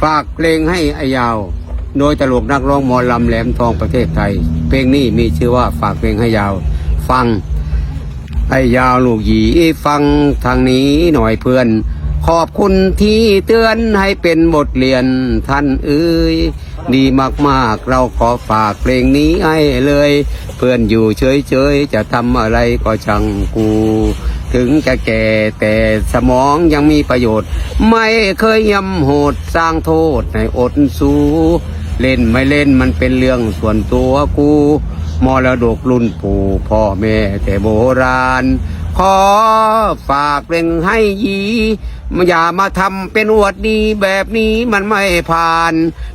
ฝากเพลงให้อายาวโดยตลกนักร้องหมอลำแหลมทองประเทศไทยเพลงนี้มีชื่อว่าฝากเพลงให้ยาวฟังไอ้ยาวลูกหยีฟังทางนี้หน่อยเพื่อนขอบคุณที่เตือนให้เป็นบทเรียนท่านเอ้ยดีมากๆเราขอฝากเพลงนี้ให้เลยเพื่อนอยู่เฉยๆจะทำอะไรก็ช่างกูถึงจะแก่แต่สมองยังมีประโยชน์ไม่เคยยำโหดสร้างโทษให้อดสู้เล่นไม่เล่นมันเป็นเรื่องส่วนตัวกูมรดกรุ่นปู่พ่อแม่แต่โบราณขอฝากเพลงให้ยีอย่ามาทำเป็นอวดดีแบบนี้มันไม่ผ่าน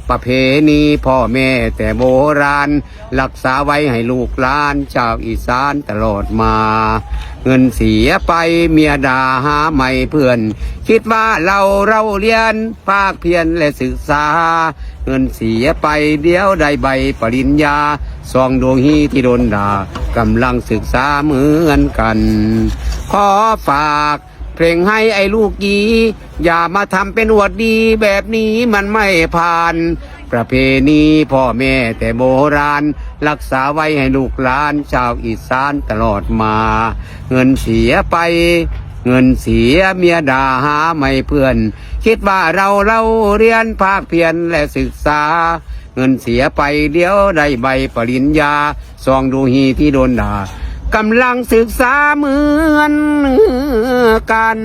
ประเพณีพ่อแม่แต่โบราณรักษาไว้ให้ลูกหลานชาวอีสานตลอดมาเงินเสียไปเมียด่าหาใหม่เพื่อนคิดว่าเราเรียนภาคเพียรและศึกษาเงินเสียไปเดี๋ยวได้ใบปริญญาซองดวงฮีที่โดนด่ากำลังศึกษาเหมือนกันขอฝากเพลงให้ไอ้ลูกยีอย่ามาทำเป็นอวดดีแบบนี้มันไม่ผ่านประเพณีพ่อแม่แต่โบราณรักษาไว้ให้ลูกหลานชาวอีสานตลอดมาเงินเสียไปเงินเสียเมียด่าหาไม่เพื่อนคิดว่าเราเรียนภาคเพียรและศึกษาเงินเสียไปเดี๋ยวได้ใบปริญญาซองดูฮีที่โดนด่ากำลังศึกษาเหมือนกัน